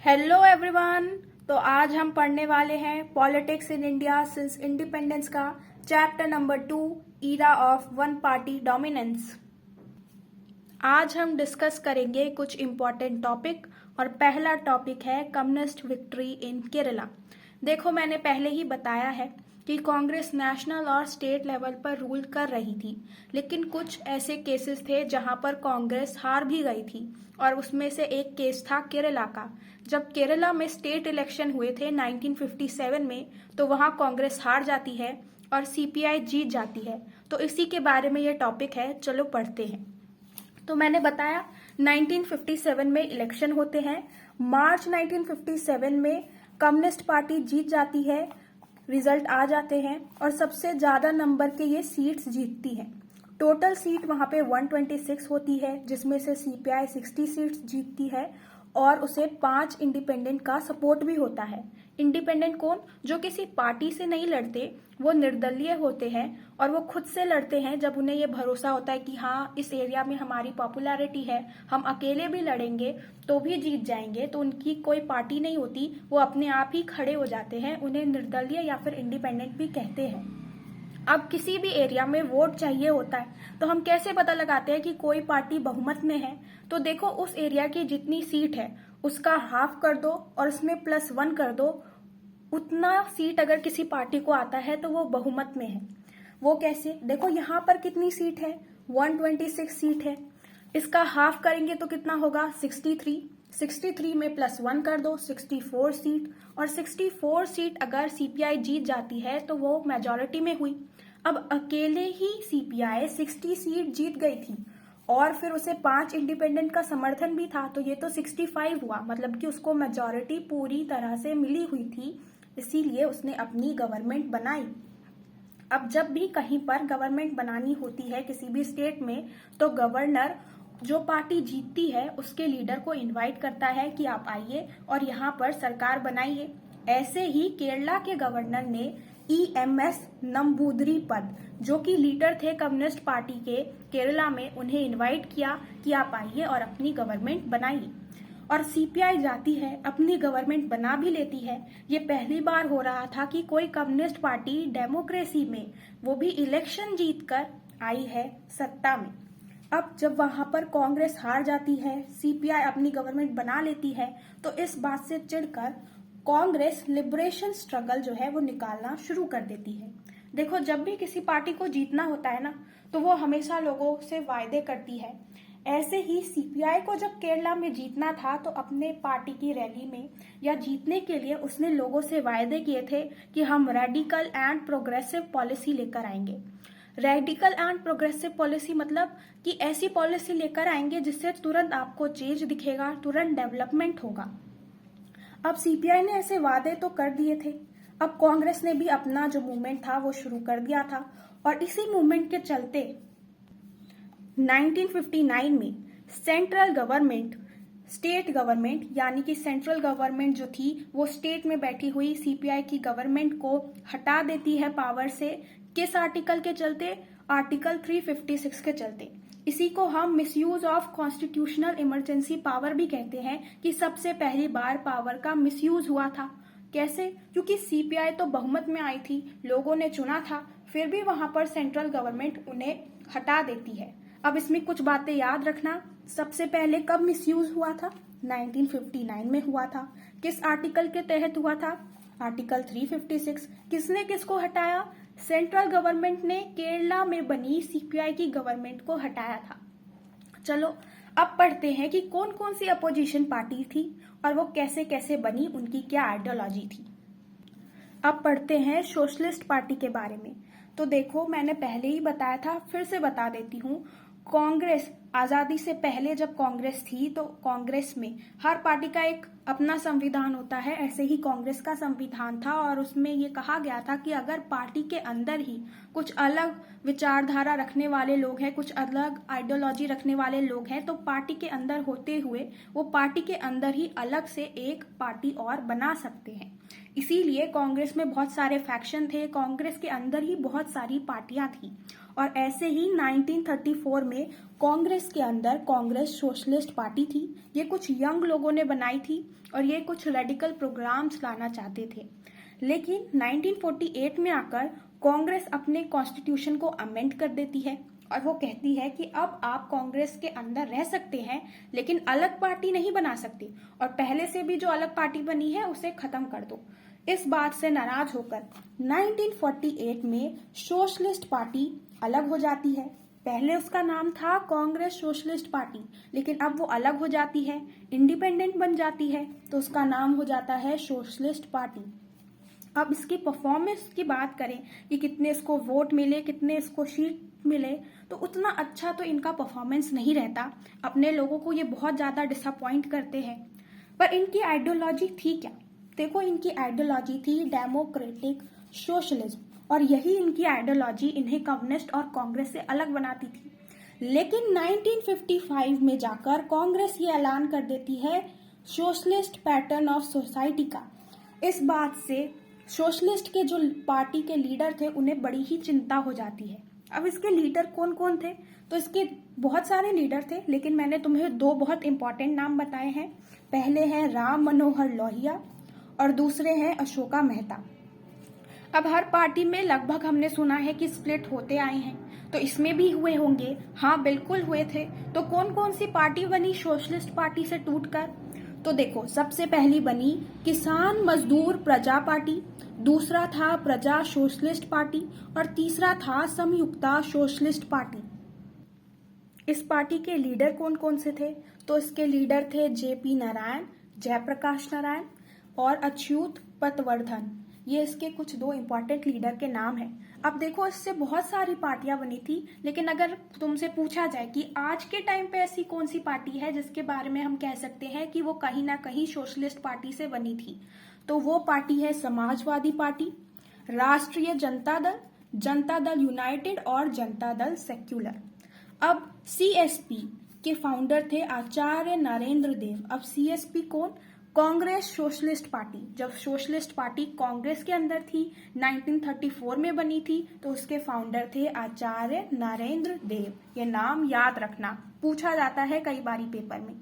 Hello everyone. तो आज हम पढ़ने वाले हैं politics in India since independence का chapter number 2 era of one party dominance. आज हम डिस्कस करेंगे कुछ इम्पोर्टेंट टॉपिक और पहला टॉपिक है कम्युनिस्ट विक्ट्री इन केरला। देखो, मैंने पहले ही बताया है कि कांग्रेस नेशनल और स्टेट लेवल पर रूल कर रही थी, लेकिन कुछ ऐसे केसेस थे जहां पर कांग्रेस हार भी गई थी और उसमें से एक केस था केरला का। जब केरला में स्टेट इलेक्शन हुए थे 1957 में, तो वहां कांग्रेस हार जाती है और सीपीआई जीत जाती है। तो इसी के बारे में ये टॉपिक है, चलो पढ़ते हैं। तो मैंने बताया 1957 में इलेक्शन होते हैं। मार्च 1957 में कम्युनिस्ट पार्टी जीत जाती है, रिजल्ट आ जाते हैं और सबसे ज्यादा नंबर के ये सीट्स जीतती हैं। टोटल सीट वहां पे 126 होती है, जिसमें से सीपीआई 60 सीट्स जीतती है और उसे 5 इंडिपेंडेंट का सपोर्ट भी होता है। इंडिपेंडेंट कौन? जो किसी पार्टी से नहीं लड़ते, वो निर्दलीय होते हैं और वो खुद से लड़ते हैं जब उन्हें ये भरोसा होता है कि हाँ, इस एरिया में हमारी पॉपुलैरिटी है, हम अकेले भी लड़ेंगे तो भी जीत जाएंगे। तो उनकी कोई पार्टी नहीं होती, वो अपने आप ही खड़े हो जाते हैं। उन्हें निर्दलीय या फिर इंडिपेंडेंट भी कहते हैं। अब किसी भी एरिया में वोट चाहिए होता है, तो हम कैसे पता लगाते हैं कि कोई पार्टी बहुमत में है? तो देखो, उस एरिया की जितनी सीट है उसका हाफ कर दो और उसमें +1 कर दो। उतना सीट अगर किसी पार्टी को आता है तो वो बहुमत में है। वो कैसे? देखो, यहाँ पर कितनी सीट है? 126 सीट है। इसका हाफ करेंगे तो कितना होगा? 63। 63 में +1 कर दो, 64 सीट। और 64 सीट अगर सीपीआई जीत जाती है तो वो मेजॉरिटी में हुई। अब अकेले ही सीपीआई 60 सीट जीत गई थी और फिर उसे 5 इंडिपेंडेंट का समर्थन भी था, तो ये तो 65 हुआ। मतलब कि उसको मेजॉरिटी पूरी तरह से मिली हुई थी, इसीलिए उसने अपनी गवर्नमेंट बनाई। अब जब भी कहीं पर गवर्नमेंट बनानी होती है किसी भी स्टेट में, तो गवर्नर जो पार्टी जीतती है उसके लीडर को इनवाइट करता है कि आप आइए और यहाँ पर सरकार बनाइए। ऐसे ही केरला के गवर्नर ने EMS नंबूदरी जो कि लीडर थे कम्युनिस्ट पार्टी के केरला में, उन्हें इनवाइट किया कि आप आइए और अपनी गवर्नमेंट बनाइए। और सीपीआई जाती है, अपनी गवर्नमेंट बना भी लेती है। ये पहली बार हो रहा था कि कोई कम्युनिस्ट पार्टी डेमोक्रेसी में, वो भी इलेक्शन जीतकर आई है सत्ता में। अब जब वहां पर कांग्रेस हार जाती है, सीपीआई अपनी गवर्नमेंट बना लेती है, तो इस बात से चिढ़कर कांग्रेस लिबरेशन स्ट्रगल जो है वो निकालना शुरू कर देती है। देखो, जब भी किसी पार्टी को जीतना होता है ना, तो वो हमेशा लोगों से वायदे करती है। ऐसे ही सीपीआई को जब केरला में जीतना था, तो अपने पार्टी की रैली में या जीतने के लिए उसने लोगों से वायदे किए थे कि हम रेडिकल एंड प्रोग्रेसिव पॉलिसी लेकर आएंगे। रेडिकल एंड प्रोग्रेसिव पॉलिसी मतलब कि ऐसी पॉलिसी लेकर आएंगे जिससे तुरंत आपको चेंज दिखेगा, तुरंत डेवलपमेंट होगा। अब सीपीआई ने ऐसे वादे तो कर दिए थे, अब कांग्रेस ने भी अपना जो मूवमेंट था वो शुरू कर दिया था। और इसी मूवमेंट के चलते 1959 में सेंट्रल गवर्नमेंट, स्टेट गवर्नमेंट यानी कि सेंट्रल गवर्नमेंट जो थी वो स्टेट में बैठी हुई सीपीआई की गवर्नमेंट को हटा देती है पावर से। किस आर्टिकल के चलते? आर्टिकल 356 के चलते। इसी को हम misuse of constitutional emergency power भी कहते हैं कि सबसे पहली बार पावर का मिसयूज हुआ था। कैसे? क्योंकि सीपीआई तो बहुमत में आई थी, लोगों ने चुना था, फिर भी वहां पर सेंट्रल गवर्नमेंट उन्हें हटा देती है। अब इसमें कुछ बातें याद रखना। सबसे पहले कब मिसयूज हुआ था? 1959 में हुआ था। किस आर्टिकल के तहत हुआ था? आर्टिकल 356। किसने किसको हटाया? सेंट्रल गवर्नमेंट ने केरला में बनी सीपीआई की गवर्नमेंट को हटाया था। चलो अब पढ़ते हैं कि कौन कौन सी अपोजिशन पार्टी थी और वो कैसे कैसे बनी, उनकी क्या आइडियोलॉजी थी। अब पढ़ते हैं सोशलिस्ट पार्टी के बारे में। तो देखो, मैंने पहले ही बताया था, फिर से बता देती हूँ। कांग्रेस आजादी से पहले जब कांग्रेस थी, तो कांग्रेस में हर पार्टी का एक अपना संविधान होता है। ऐसे ही कांग्रेस का संविधान था और उसमें ये कहा गया था कि अगर पार्टी के अंदर ही कुछ अलग विचारधारा रखने वाले लोग हैं, कुछ अलग आइडियोलॉजी रखने वाले लोग हैं, तो पार्टी के अंदर होते हुए वो पार्टी के अंदर ही अलग से एक पार्टी और बना सकते हैं। इसीलिए कांग्रेस में बहुत सारे फैक्शन थे, कांग्रेस के अंदर ही बहुत सारी पार्टियां थी और ऐसे ही 1934 में कांग्रेस के अंदर कांग्रेस सोशलिस्ट पार्टी थी। ये कुछ यंग लोगों ने बनाई थी और ये कुछ रेडिकल प्रोग्राम्स लाना चाहते थे। लेकिन 1948 में आकर कांग्रेस अपने कॉन्स्टिट्यूशन को अमेंड कर देती है और वो कहती है कि अब आप कांग्रेस के अंदर रह सकते हैं लेकिन अलग पार्टी नहीं बना सकती, और पहले से भी जो अलग पार्टी बनी है उसे खत्म कर दो। इस बात से नाराज होकर 1948 में सोशलिस्ट पार्टी अलग हो जाती है। पहले उसका नाम था कांग्रेस सोशलिस्ट पार्टी, लेकिन अब वो अलग हो जाती है, इंडिपेंडेंट बन जाती है, तो उसका नाम हो जाता है सोशलिस्ट पार्टी। अब इसकी परफॉर्मेंस की बात करें कि कितने इसको वोट मिले, कितने इसको सीट मिले, तो उतना अच्छा तो इनका परफॉर्मेंस नहीं रहता। अपने लोगों को ये बहुत ज़्यादा डिसअपॉइंट करते हैं। पर इनकी आइडियोलॉजी थी क्या? देखो, इनकी आइडियोलॉजी थी डेमोक्रेटिक सोशलिज्म, और यही इनकी आइडियोलॉजी इन्हें कम्युनिस्ट और कांग्रेस से अलग बनाती थी। लेकिन 1955 में जाकर कांग्रेस ये ऐलान कर देती है सोशलिस्ट पैटर्न ऑफ सोसाइटी का। इस बात से सोशलिस्ट के जो पार्टी के लीडर थे उन्हें बड़ी ही चिंता हो जाती है। अब इसके लीडर कौन कौन थे? तो इसके बहुत सारे लीडर थे, लेकिन मैंने तुम्हें दो बहुत इंपॉर्टेंट नाम बताए हैं। पहले हैं राम मनोहर लोहिया और दूसरे हैं अशोका मेहता। अब हर पार्टी में लगभग हमने सुना है कि स्प्लिट होते आए हैं, तो इसमें भी हुए होंगे। हाँ, बिल्कुल हुए थे। तो कौन कौन सी पार्टी बनी सोशलिस्ट पार्टी से टूटकर? तो देखो, सबसे पहली बनी किसान मजदूर प्रजा पार्टी, दूसरा था प्रजा सोशलिस्ट पार्टी और तीसरा था संयुक्ता सोशलिस्ट पार्टी। इस पार्टी के लीडर कौन कौन से थे? तो इसके लीडर थे जेपी नारायण, जयप्रकाश नारायण और अच्युत पटवर्धन। ये इसके कुछ दो इंपॉर्टेंट लीडर के नाम हैं। अब देखो, इससे बहुत सारी पार्टियां बनी थी, लेकिन अगर तुमसे पूछा जाए कि आज के टाइम पे ऐसी कौन सी पार्टी है जिसके बारे में हम कह सकते हैं कि वो कहीं ना कहीं सोशलिस्ट पार्टी से बनी थी, तो वो पार्टी है समाजवादी पार्टी, राष्ट्रीय जनता दल, जनता दल यूनाइटेड और जनता दल सेक्युलर। अब सीएसपी के फाउंडर थे आचार्य नरेंद्र देव। अब सीएसपी कौन? Congress socialist party. जब सोशलिस्ट पार्टी कांग्रेस के अंदर थी, 1934 में बनी थी, तो उसके फाउंडर थे आचार्य नरेंद्र देव। ये नाम याद रखना, पूछा जाता है कई बारी पेपर में।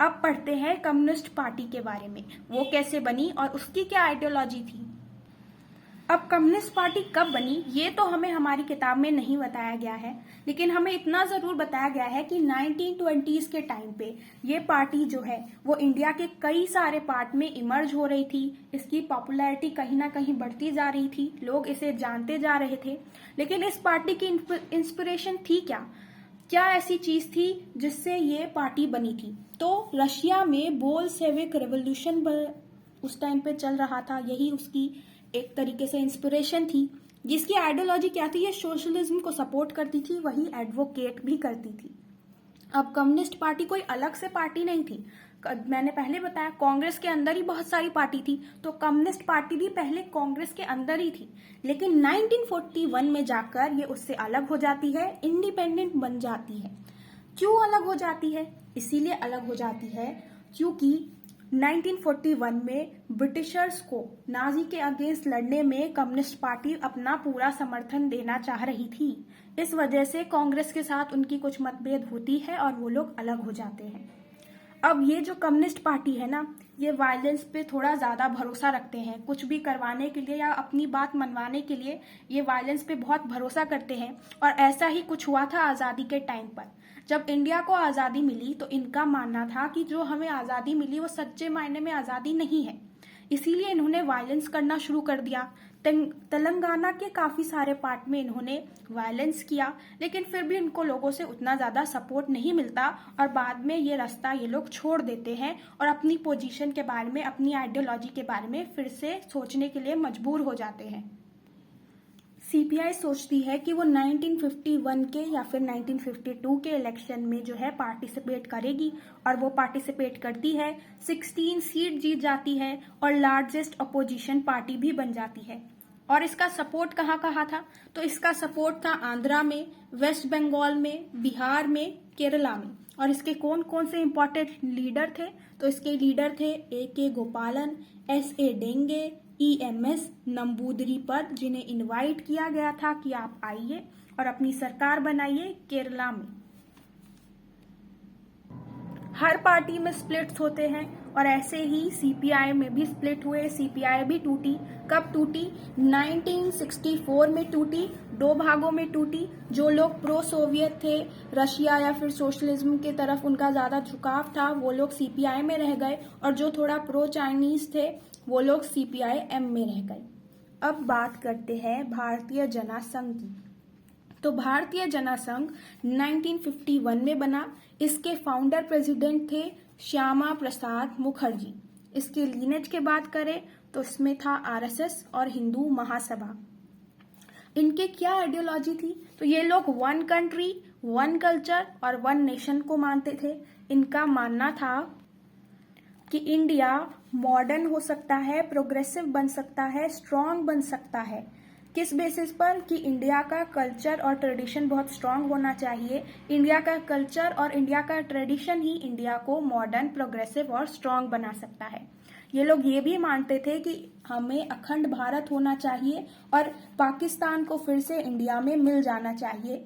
अब पढ़ते हैं कम्युनिस्ट पार्टी के बारे में, वो कैसे बनी और उसकी क्या आइडियोलॉजी थी। अब कम्युनिस्ट पार्टी कब बनी ये तो हमें हमारी किताब में नहीं बताया गया है, लेकिन हमें इतना जरूर बताया गया है कि 1920s के टाइम पे ये पार्टी जो है वो इंडिया के कई सारे पार्ट में इमर्ज हो रही थी। इसकी पॉपुलैरिटी कहीं ना कहीं बढ़ती जा रही थी, लोग इसे जानते जा रहे थे। लेकिन इस पार्टी की इंस्पिरेशन थी क्या? क्या ऐसी चीज थी जिससे ये पार्टी बनी थी? तो रशिया में बोल्शेविक रेवोल्यूशन उस टाइम पे चल रहा था, यही उसकी एक तरीके से इंस्पिरेशन थी। जिसकी आइडियोलॉजी क्या थी? ये सोशलिज्म को सपोर्ट करती थी, वही एडवोकेट भी करती थी। अब कम्युनिस्ट पार्टी कोई अलग से पार्टी नहीं थी। मैंने पहले बताया कांग्रेस के अंदर ही बहुत सारी पार्टी थी, तो कम्युनिस्ट पार्टी भी पहले कांग्रेस के अंदर ही थी। लेकिन 1941 में जाकर ये उससे अलग हो जाती है, इंडिपेंडेंट बन जाती है। क्यों अलग हो जाती है? इसीलिए अलग हो जाती है क्योंकि 1941 में ब्रिटिशर्स को नाजी के अगेंस्ट लड़ने में कम्युनिस्ट पार्टी अपना पूरा समर्थन देना चाह रही थी। इस वजह से कांग्रेस के साथ उनकी कुछ मतभेद होती है और वो लोग अलग हो जाते हैं। अब ये जो कम्युनिस्ट पार्टी है ना, ये वायलेंस पे थोड़ा ज्यादा भरोसा रखते हैं। कुछ भी करवाने के लिए या अपनी बात मनवाने के लिए ये वायलेंस पे बहुत भरोसा करते हैं। और ऐसा ही कुछ हुआ था आजादी के टाइम पर। जब इंडिया को आजादी मिली तो इनका मानना था कि जो हमें आजादी मिली वो सच्चे मायने में आजादी नहीं है, इसीलिए इन्होंने वायलेंस करना शुरू कर दिया। तेलंगाना के काफी सारे पार्ट में इन्होंने वायलेंस किया, लेकिन फिर भी इनको लोगों से उतना ज्यादा सपोर्ट नहीं मिलता और बाद में ये रास्ता ये लोग छोड़ देते हैं और अपनी पोजीशन के बारे में, अपनी आइडियोलॉजी के बारे में फिर से सोचने के लिए मजबूर हो जाते हैं। सीपीआई सोचती है कि वो 1951 के या फिर 1952 के इलेक्शन में जो है पार्टिसिपेट करेगी, और वो पार्टिसिपेट करती है, 16 सीट जीत जाती है और लार्जेस्ट अपोजिशन पार्टी भी बन जाती है। और इसका सपोर्ट कहाँ कहाँ था? तो इसका सपोर्ट था आंध्रा में, वेस्ट बंगाल में, बिहार में, केरला में। और इसके कौन कौन से इंपॉर्टेंट लीडर थे? तो इसके लीडर थे AK गोपालन, SA डेंगे, EMS नंबूदरी पर, जिन्हें इनवाइट किया गया था कि आप आइए। और अपनी सरकार बनाइए केरला में। हर पार्टी में स्प्लिट्स होते हैं और ऐसे ही सीपीआई में भी स्प्लिट हुए। सीपीआई भी टूटी। कब टूटी? 1964 में टूटी। दो भागों में टूटी। जो लोग प्रो सोवियत थे, रशिया या फिर सोशलिज्म की तरफ उनका ज्यादा झुकाव था, वो लोग सीपीआई में रह गए, और जो थोड़ा प्रो चाइनीज थे वो लोग सीपीआई एम में रह गए। अब बात करते हैं भारतीय जनसंघ की। तो भारतीय जनसंघ 1951 में बना। इसके फाउंडर प्रेसिडेंट थे श्यामा प्रसाद मुखर्जी। इसके लीनेज की बात करें तो इसमें था आरएसएस और हिंदू महासभा। इनके क्या आइडियोलॉजी थी? तो ये लोग वन कंट्री, वन कल्चर और वन नेशन को मानते थे। इनका मानना था कि इंडिया मॉडर्न हो सकता है, प्रोग्रेसिव बन सकता है, स्ट्रांग बन सकता है। किस बेसिस पर? कि इंडिया का कल्चर और ट्रेडिशन बहुत स्ट्रांग होना चाहिए। इंडिया का कल्चर और इंडिया का ट्रेडिशन ही इंडिया को मॉडर्न, प्रोग्रेसिव और स्ट्रांग बना सकता है। ये लोग ये भी मानते थे कि हमें अखंड भारत होना चाहिए और पाकिस्तान को फिर से इंडिया में मिल जाना चाहिए।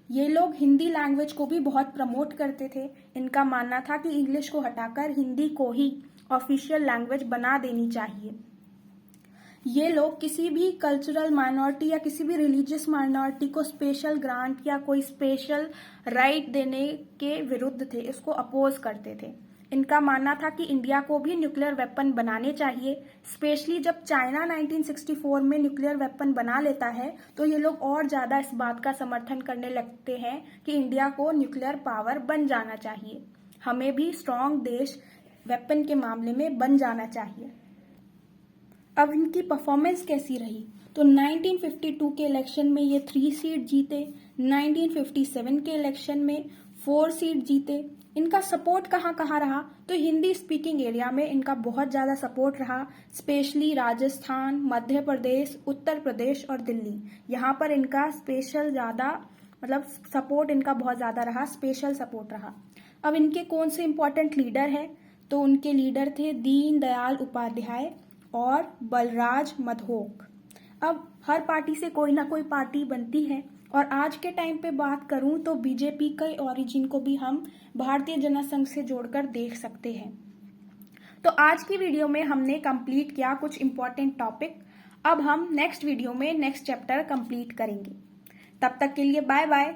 ये लोग हिंदी लैंग्वेज को भी बहुत प्रमोट करते थे। इनका मानना था कि इंग्लिश को हटाकर हिंदी को ही ऑफिशियल लैंग्वेज बना देनी चाहिए। ये लोग किसी भी कल्चरल माइनॉरिटी या किसी भी रिलीजियस माइनॉरिटी को स्पेशल ग्रांट या कोई स्पेशल राइट देने के विरुद्ध थे, इसको अपोज करते थे। इनका मानना था कि इंडिया को भी न्यूक्लियर वेपन बनाने चाहिए। स्पेशली जब चाइना 1964 में न्यूक्लियर वेपन बना लेता है तो ये लोग और ज्यादा इस बात का समर्थन करने लगते हैं कि इंडिया को न्यूक्लियर पावर बन जाना चाहिए, हमें भी स्ट्रांग देश वेपन के मामले में बन जाना चाहिए। अब इनकी परफॉर्मेंस कैसी रही? तो 1952 के इलेक्शन में ये 3 सीट जीते। 1957 के इलेक्शन में 4 सीट जीते। इनका सपोर्ट कहाँ कहाँ रहा? तो हिंदी स्पीकिंग एरिया में इनका बहुत ज्यादा सपोर्ट रहा। स्पेशली राजस्थान, मध्य प्रदेश, उत्तर प्रदेश और दिल्ली, यहाँ पर इनका स्पेशल ज्यादा सपोर्ट इनका बहुत ज्यादा रहा, स्पेशल सपोर्ट रहा। अब इनके कौन से इंपॉर्टेंट लीडर हैं? तो उनके लीडर थे दीन दयाल उपाध्याय और बलराज मधोक। अब हर पार्टी से कोई ना कोई पार्टी बनती है, और आज के टाइम पे बात करूं तो बीजेपी के ओरिजिन को भी हम भारतीय जनसंघ से जोड़कर देख सकते हैं। तो आज की वीडियो में हमने कंप्लीट किया कुछ इंपॉर्टेंट टॉपिक। अब हम नेक्स्ट वीडियो में नेक्स्ट चैप्टर कंप्लीट करेंगे। तब तक के लिए बाय बाय।